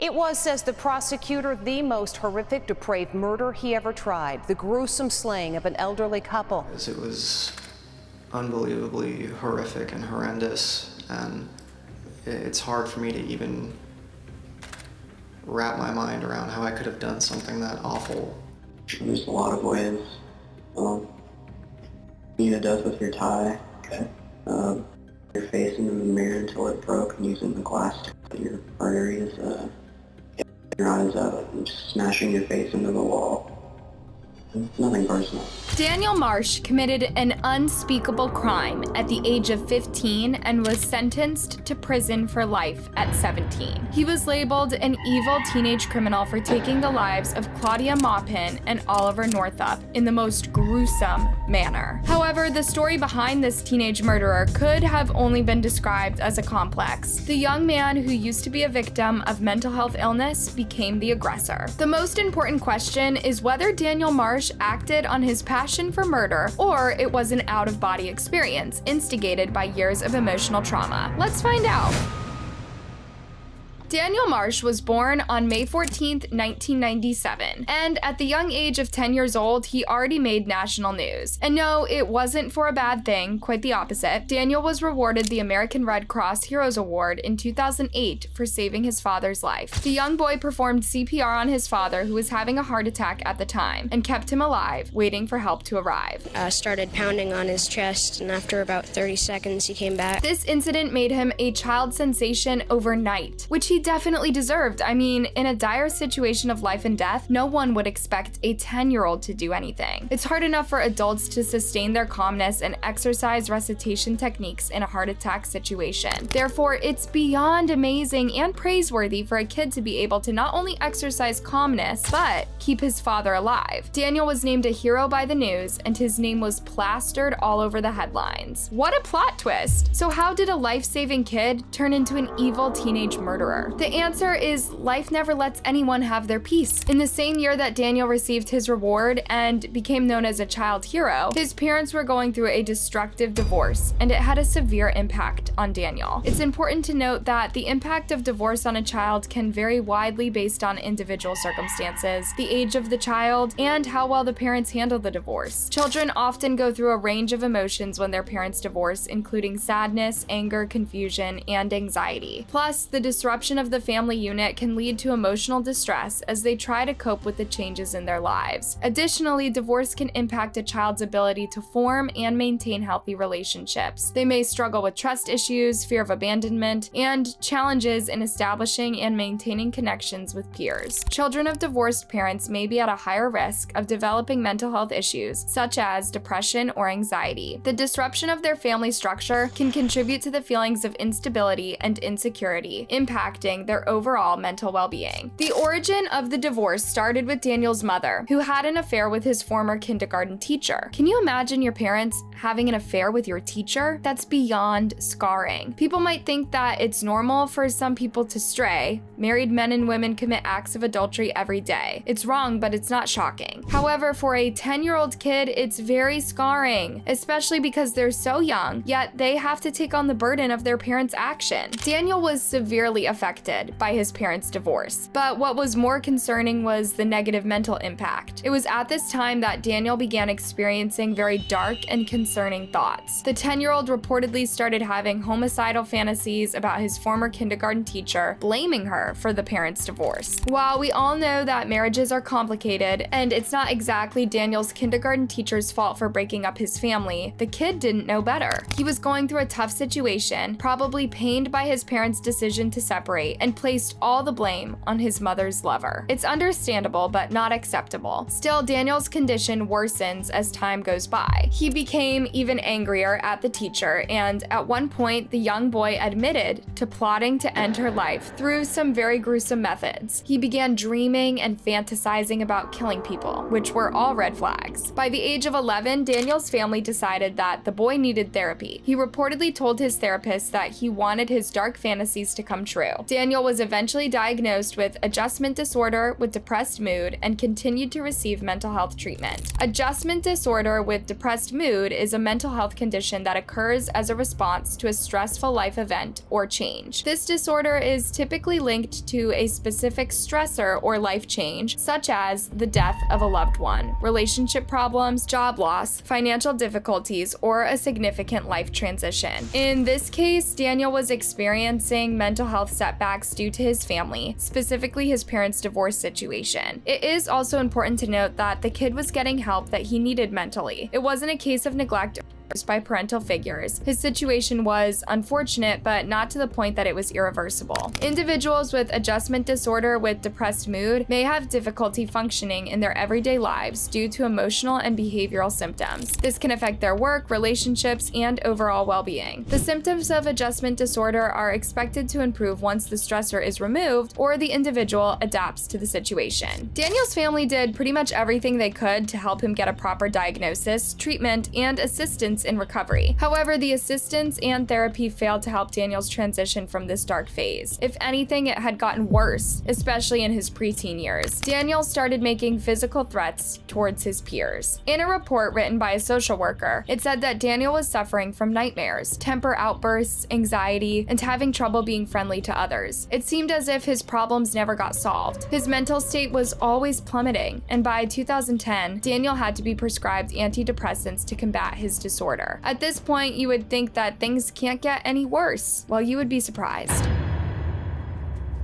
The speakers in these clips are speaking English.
It was, says the prosecutor, the most horrific, depraved murder he ever tried. The gruesome slaying of an elderly couple. It was unbelievably horrific and horrendous, and it's hard for me to even wrap my mind around how I could have done something that awful. There's a lot of ways. You to death with your tie. Okay. Your face into the mirror until it broke, and using the glass to cut your arteries, your eyes out, and smashing your face into the wall. It's nothing personal. Daniel Marsh committed an unspeakable crime at the age of 15 and was sentenced to prison for life at 17. He was labeled an evil teenage criminal for taking the lives of Claudia Maupin and Oliver Northup in the most gruesome manner. However, the story behind this teenage murderer could have only been described as a complex. The young man who used to be a victim of mental health illness became the aggressor. The most important question is whether Daniel Marsh acted on his passion for murder, or it was an out-of-body experience instigated by years of emotional trauma. Let's find out. Daniel Marsh was born on May 14, 1997, and at the young age of 10 years old, he already made national news. And no, it wasn't for a bad thing, quite the opposite. Daniel was rewarded the American Red Cross Heroes Award in 2008 for saving his father's life. The young boy performed CPR on his father, who was having a heart attack at the time, and kept him alive, waiting for help to arrive. Started pounding on his chest, and after about 30 seconds, he came back. This incident made him a child sensation overnight, which he definitely deserved. I mean, in a dire situation of life and death, no one would expect a 10-year-old to do anything. It's hard enough for adults to sustain their calmness and exercise recitation techniques in a heart attack situation. Therefore, it's beyond amazing and praiseworthy for a kid to be able to not only exercise calmness, but keep his father alive. Daniel was named a hero by the news, and his name was plastered all over the headlines. What a plot twist! So how did a life-saving kid turn into an evil teenage murderer? The answer is life never lets anyone have their peace. In the same year that Daniel received his reward and became known as a child hero, his parents were going through a destructive divorce, and it had a severe impact on Daniel. It's important to note that the impact of divorce on a child can vary widely based on individual circumstances, the age of the child, and how well the parents handle the divorce. Children often go through a range of emotions when their parents divorce, including sadness, anger, confusion, and anxiety. Plus, the disruption of the family unit can lead to emotional distress as they try to cope with the changes in their lives. Additionally, divorce can impact a child's ability to form and maintain healthy relationships. They may struggle with trust issues, fear of abandonment, and challenges in establishing and maintaining connections with peers. Children of divorced parents may be at a higher risk of developing mental health issues, such as depression or anxiety. The disruption of their family structure can contribute to the feelings of instability and insecurity, impacting their overall mental well-being. The origin of the divorce started with Daniel's mother, who had an affair with his former kindergarten teacher. Can you imagine your parents having an affair with your teacher? That's beyond scarring. People might think that it's normal for some people to stray. Married men and women commit acts of adultery every day. It's wrong, but it's not shocking. However, for a 10-year-old kid, it's very scarring, especially because they're so young, yet they have to take on the burden of their parents' action. Daniel was severely affected by his parents' divorce, but what was more concerning was the negative mental impact. It was at this time that Daniel began experiencing very dark and concerning thoughts. The 10-year-old reportedly started having homicidal fantasies about his former kindergarten teacher, blaming her for the parents' divorce. While we all know that marriages are complicated, and it's not exactly Daniel's kindergarten teacher's fault for breaking up his family, the kid didn't know better. He was going through a tough situation, probably pained by his parents' decision to separate, and placed all the blame on his mother's lover. It's understandable, but not acceptable. Still, Daniel's condition worsens as time goes by. He became even angrier at the teacher, and at one point, the young boy admitted to plotting to end her life through some very gruesome methods. He began dreaming and fantasizing about killing people, which were all red flags. By the age of 11, Daniel's family decided that the boy needed therapy. He reportedly told his therapist that he wanted his dark fantasies to come true. Daniel was eventually diagnosed with adjustment disorder with depressed mood and continued to receive mental health treatment. Adjustment disorder with depressed mood is a mental health condition that occurs as a response to a stressful life event or change. This disorder is typically linked to a specific stressor or life change, such as the death of a loved one, relationship problems, job loss, financial difficulties, or a significant life transition. In this case, Daniel was experiencing mental health setbacks due to his family, specifically his parents' divorce situation. It is also important to note that the kid was getting help that he needed mentally. It wasn't a case of neglect by parental figures. His situation was unfortunate, but not to the point that it was irreversible. Individuals with adjustment disorder with depressed mood may have difficulty functioning in their everyday lives due to emotional and behavioral symptoms. This can affect their work, relationships, and overall well-being. The symptoms of adjustment disorder are expected to improve once the stressor is removed or the individual adapts to the situation. Daniel's family did pretty much everything they could to help him get a proper diagnosis, treatment, and assistance in recovery. However, the assistance and therapy failed to help Daniel's transition from this dark phase. If anything, it had gotten worse, especially in his preteen years. Daniel started making physical threats towards his peers. In a report written by a social worker, it said that Daniel was suffering from nightmares, temper outbursts, anxiety, and having trouble being friendly to others. It seemed as if his problems never got solved. His mental state was always plummeting, and by 2010, Daniel had to be prescribed antidepressants to combat his disorder. At this point, you would think that things can't get any worse. Well, you would be surprised.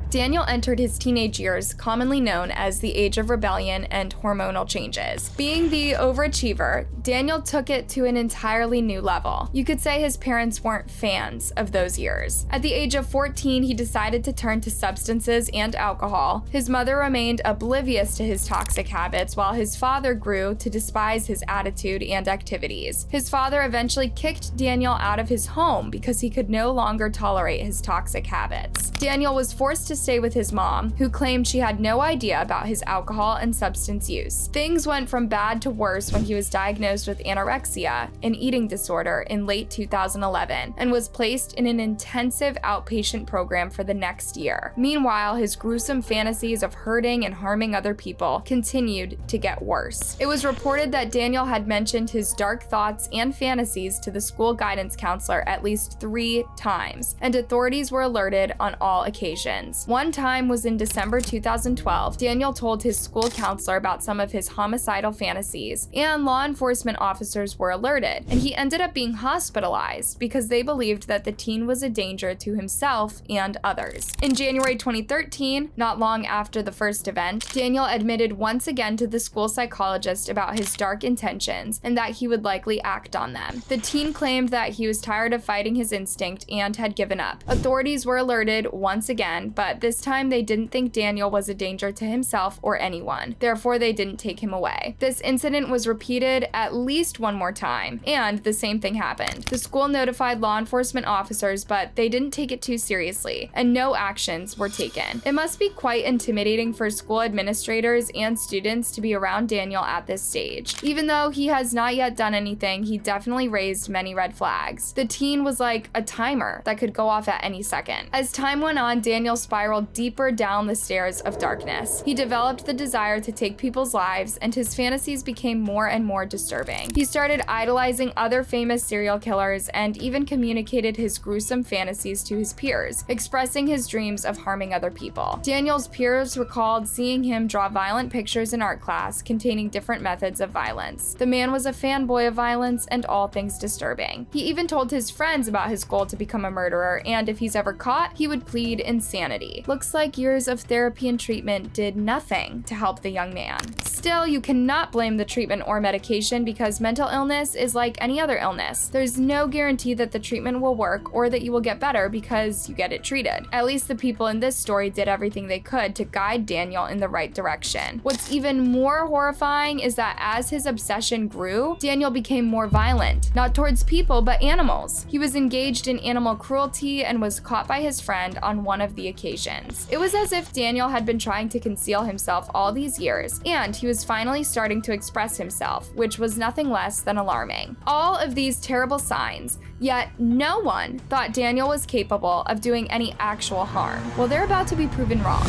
Daniel entered his teenage years, commonly known as the age of rebellion and hormonal changes. Being the overachiever, Daniel took it to an entirely new level. You could say his parents weren't fans of those years. At the age of 14, he decided to turn to substances and alcohol. His mother remained oblivious to his toxic habits, while his father grew to despise his attitude and activities. His father eventually kicked Daniel out of his home because he could no longer tolerate his toxic habits. Daniel was forced to stay with his mom, who claimed she had no idea about his alcohol and substance use. Things went from bad to worse when he was diagnosed with anorexia, an eating disorder, in late 2011, and was placed in an intensive outpatient program for the next year. Meanwhile, his gruesome fantasies of hurting and harming other people continued to get worse. It was reported that Daniel had mentioned his dark thoughts and fantasies to the school guidance counselor at least 3 times, and authorities were alerted on all occasions. One time was in December 2012. Daniel told his school counselor about some of his homicidal fantasies, and law enforcement officers were alerted, and he ended up being hospitalized because they believed that the teen was a danger to himself and others. In January 2013, not long after the first event, Daniel admitted once again to the school psychologist about his dark intentions and that he would likely act on them. The teen claimed that he was tired of fighting his instinct and had given up. Authorities were alerted once again, but this time they didn't think Daniel was a danger to himself or anyone. Therefore, they didn't take him away. This incident was repeated at least one more time, and the same thing happened. The school notified law enforcement officers, but they didn't take it too seriously, and no actions were taken. It must be quite intimidating for school administrators and students to be around Daniel at this stage. Even though he has not yet done anything, he definitely raised many red flags. The teen was like a timer that could go off at any second. As time went on, Daniel spiraled deeper down the stairs of darkness. He developed the desire to take people's lives, and his fantasies became more and more disturbing. He started idolizing other famous serial killers and even communicated his gruesome fantasies to his peers, expressing his dreams of harming other people. Daniel's peers recalled seeing him draw violent pictures in art class containing different methods of violence. The man was a fanboy of violence and all things disturbing. He even told his friends about his goal to become a murderer, and if he's ever caught, he would plead insanity. Looks like years of therapy and treatment did nothing to help the young man. Still, you cannot blame the treatment or medication because mental illness is like any other illness. There's no guarantee that the treatment will work or that you will get better because you get it treated. At least the people in this story did everything they could to guide Daniel in the right direction. What's even more horrifying is that as his obsession grew, Daniel became more violent, not towards people but animals. He was engaged in animal cruelty and was caught by his friend on one of the occasions. occasions. It was as if Daniel had been trying to conceal himself all these years, and he was finally starting to express himself, which was nothing less than alarming. All of these terrible signs, yet no one thought Daniel was capable of doing any actual harm. Well, they're about to be proven wrong.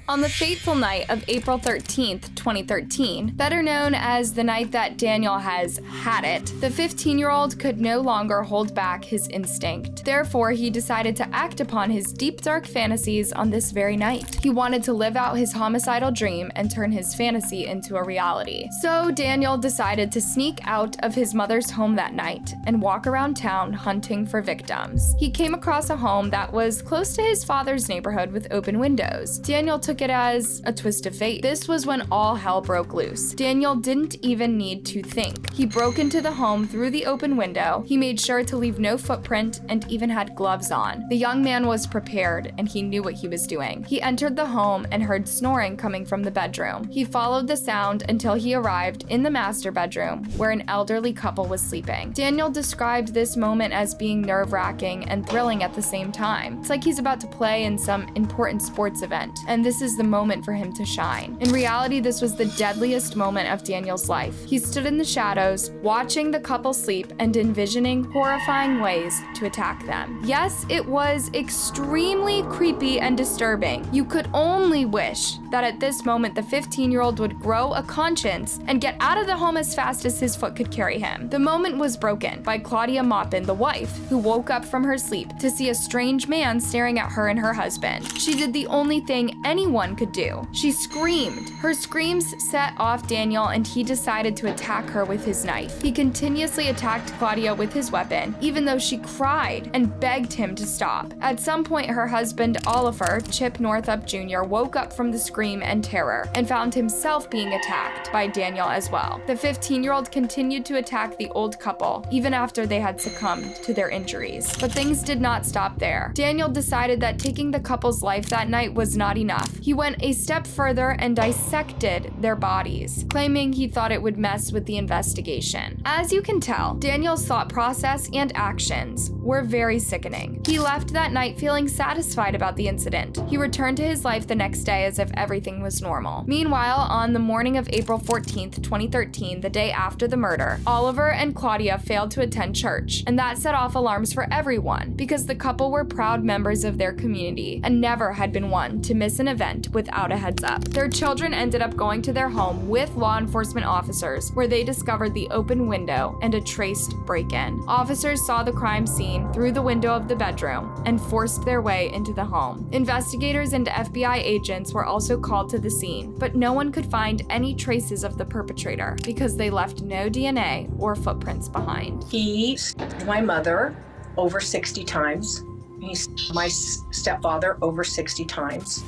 On the fateful night of April 13th, 2013, better known as the night that Daniel has had it, the 15-year-old could no longer hold back his instinct. Therefore, he decided to act upon his deep, dark fantasies on this very night. He wanted to live out his homicidal dream and turn his fantasy into a reality. So Daniel decided to sneak out of his mother's home that night and walk around town hunting for victims. He came across a home that was close to his father's neighborhood with open windows. Daniel took it as a twist of fate. This was when all hell broke loose. Daniel didn't even need to think. He broke into the home through the open window. He made sure to leave no footprint and even had gloves on. The young man was prepared and he knew what he was doing. He entered the home and heard snoring coming from the bedroom. He followed the sound until he arrived in the master bedroom where an elderly couple was sleeping. Daniel described this moment as being nerve-wracking and thrilling at the same time. It's like he's about to play in some important sports event, and this is the moment for him to shine. In reality, this was the deadliest moment of Daniel's life. He stood in the shadows, watching the couple sleep and envisioning horrifying ways to attack them. Yes, it was extremely creepy and disturbing. You could only wish that at this moment the 15-year-old would grow a conscience and get out of the home as fast as his foot could carry him. The moment was broken by Claudia Maupin, the wife, who woke up from her sleep to see a strange man staring at her and her husband. She did the only thing anyone could do. She screamed. Her screams set off Daniel and he decided to attack her with his knife. He continuously attacked Claudia with his weapon, even though she cried and begged him to stop. At some point, her husband, Oliver, Chip Northup Jr., woke up from the scream and terror and found himself being attacked by Daniel as well. The 15-year-old continued to attack the old couple, even after they had succumbed to their injuries. But things did not stop there. Daniel decided that taking the couple's life that night was not enough. He went a step further and dissected their bodies, claiming he thought it would mess with the investigation. As you can tell, Daniel's thought process and actions were very sickening. He left that night feeling satisfied about the incident. He returned to his life the next day as if everything was normal. Meanwhile, on the morning of April 14th, 2013, the day after the murder, Oliver and Claudia failed to attend church, and that set off alarms for everyone because the couple were proud members of their community and never had been one to miss an event without a heads up. Their children ended up going to their home with law enforcement officers where they discovered the open window and a traced break-in. Officers saw the crime scene through the window of the bedroom and forced their way into the home. Investigators and FBI agents were also called to the scene, but no one could find any traces of the perpetrator because they left no DNA or footprints behind. He stabbed my mother over 60 times. He stabbed my stepfather over 60 times.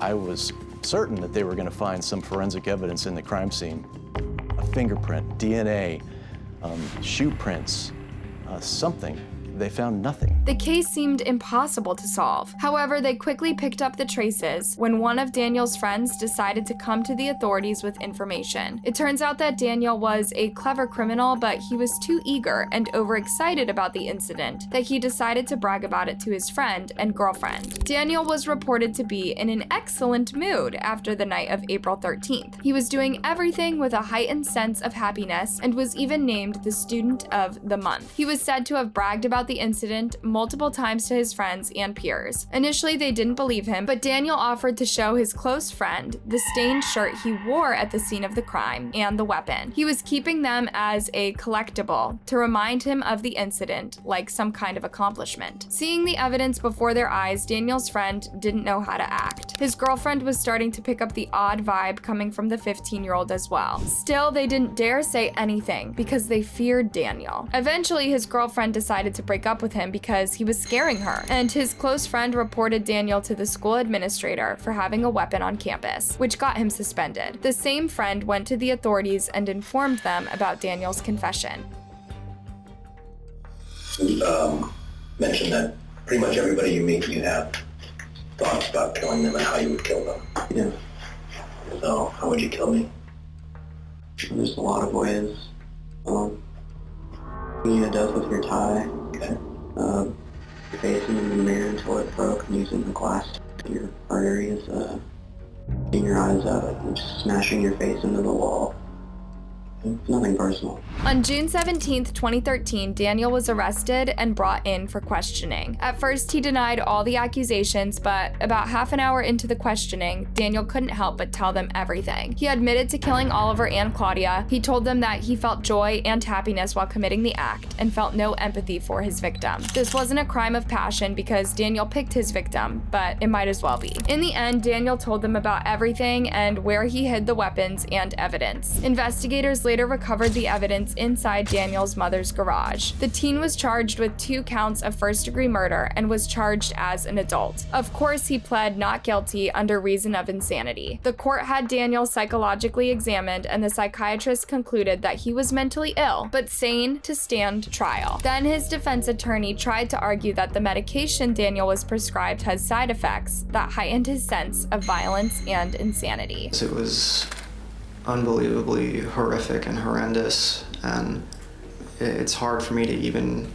I was certain that they were going to find some forensic evidence in the crime scene. A fingerprint, DNA, shoe prints, something. They found nothing. The case seemed impossible to solve. However, they quickly picked up the traces when one of Daniel's friends decided to come to the authorities with information. It turns out that Daniel was a clever criminal, but he was too eager and overexcited about the incident that he decided to brag about it to his friend and girlfriend. Daniel was reported to be in an excellent mood after the night of April 13th. He was doing everything with a heightened sense of happiness and was even named the Student of the Month. He was said to have bragged about the incident multiple times to his friends and peers. Initially, they didn't believe him, but Daniel offered to show his close friend the stained shirt he wore at the scene of the crime and the weapon. He was keeping them as a collectible to remind him of the incident, like some kind of accomplishment. Seeing the evidence before their eyes, Daniel's friend didn't know how to act. His girlfriend was starting to pick up the odd vibe coming from the 15-year-old as well. Still, they didn't dare say anything because they feared Daniel. Eventually, his girlfriend decided to break up with him because he was scaring her, and his close friend reported Daniel to the school administrator for having a weapon on campus, which got him suspended. The same friend went to the authorities and informed them about Daniel's confession. You mentioned that pretty much everybody you meet, you have thoughts about killing them and how you would kill them. Yeah, So, how would you kill me? there's a lot of ways. You need a death with your tie. Okay. your face into the mirror until it broke and using the glass to cut your arteries, getting your eyes out and smashing your face into the wall. It's nothing personal. On June 17, 2013, Daniel was arrested and brought in for questioning. At first, he denied all the accusations, but about half an hour into the questioning, Daniel couldn't help but tell them everything. He admitted to killing Oliver and Claudia. He told them that he felt joy and happiness while committing the act and felt no empathy for his victim. This wasn't a crime of passion because Daniel picked his victim, but it might as well be. In the end, Daniel told them about everything and where he hid the weapons and evidence. Investigators later recovered the evidence inside Daniel's mother's garage. The teen was charged with 2 counts of first-degree murder and was charged as an adult. Of course, he pled not guilty under reason of insanity. The court had Daniel psychologically examined, and the psychiatrist concluded that he was mentally ill, but sane to stand trial. Then his defense attorney tried to argue that the medication Daniel was prescribed has side effects that heightened his sense of violence and insanity. It was unbelievably horrific and horrendous, and it's hard for me to even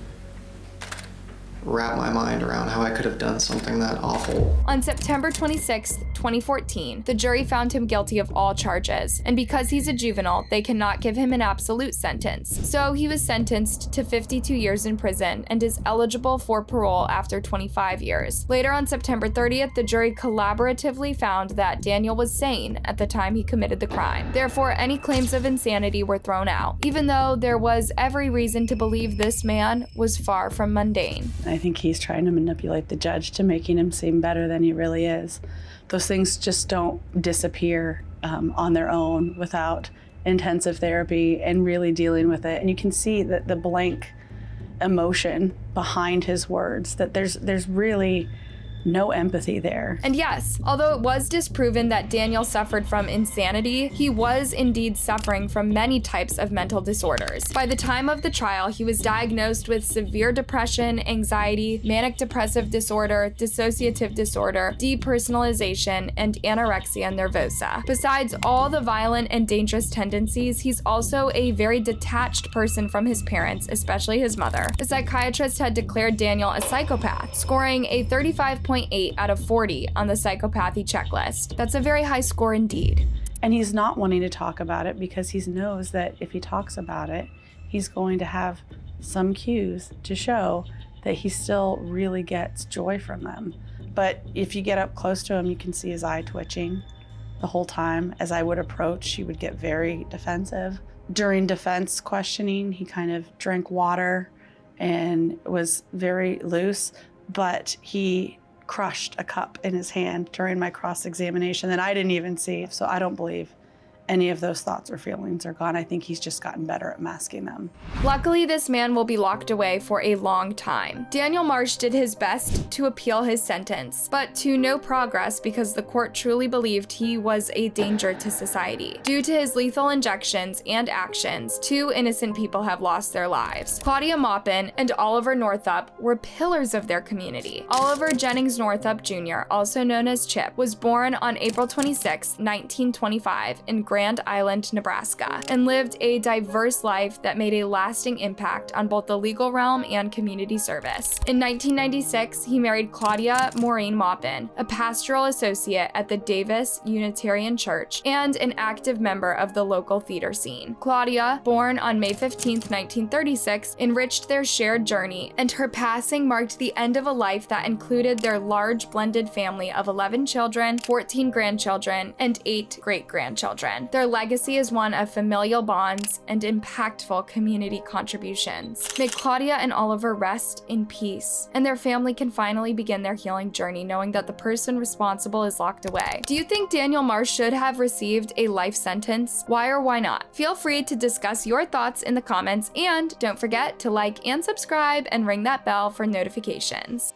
wrap my mind around how I could have done something that awful. On September 26, 2014, the jury found him guilty of all charges, and because he's a juvenile, they cannot give him an absolute sentence. So he was sentenced to 52 years in prison and is eligible for parole after 25 years. Later on September 30th, the jury collaboratively found that Daniel was sane at the time he committed the crime. Therefore, any claims of insanity were thrown out, even though there was every reason to believe this man was far from mundane. I think he's trying to manipulate the judge to making him seem better than he really is. Those things just don't disappear on their own without intensive therapy and really dealing with it. And you can see that the blank emotion behind his words, that there's really no empathy there. And yes, although it was disproven that Daniel suffered from insanity, he was indeed suffering from many types of mental disorders. By the time of the trial, he was diagnosed with severe depression, anxiety, manic depressive disorder, dissociative disorder, depersonalization, and anorexia nervosa. Besides all the violent and dangerous tendencies, he's also a very detached person from his parents, especially his mother. The psychiatrist had declared Daniel a psychopath, scoring a 35.8 out of 40 on the psychopathy checklist. That's a very high score indeed. And he's not wanting to talk about it because he knows that if he talks about it, he's going to have some cues to show that he still really gets joy from them. But if you get up close to him, you can see his eye twitching the whole time. As I would approach, he would get very defensive. During defense questioning, he kind of drank water and was very loose, but he crushed a cup in his hand during my cross-examination that I didn't even see. So I don't believe any of those thoughts or feelings are gone. I think he's just gotten better at masking them. Luckily, this man will be locked away for a long time. Daniel Marsh did his best to appeal his sentence, but to no progress because the court truly believed he was a danger to society. Due to his lethal injections and actions, 2 innocent people have lost their lives. Claudia Maupin and Oliver Northup were pillars of their community. Oliver Jennings Northup Jr., also known as Chip, was born on April 26, 1925 in Grand Island, Nebraska, and lived a diverse life that made a lasting impact on both the legal realm and community service. In 1996, he married Claudia Maureen Maupin, a pastoral associate at the Davis Unitarian Church and an active member of the local theater scene. Claudia, born on May 15, 1936, enriched their shared journey, and her passing marked the end of a life that included their large blended family of 11 children, 14 grandchildren, and 8 great-grandchildren. Their legacy is one of familial bonds and impactful community contributions. May Claudia and Oliver rest in peace, and their family can finally begin their healing journey knowing that the person responsible is locked away. Do you think Daniel Marsh should have received a life sentence? Why or why not? Feel free to discuss your thoughts in the comments, and don't forget to like and subscribe and ring that bell for notifications.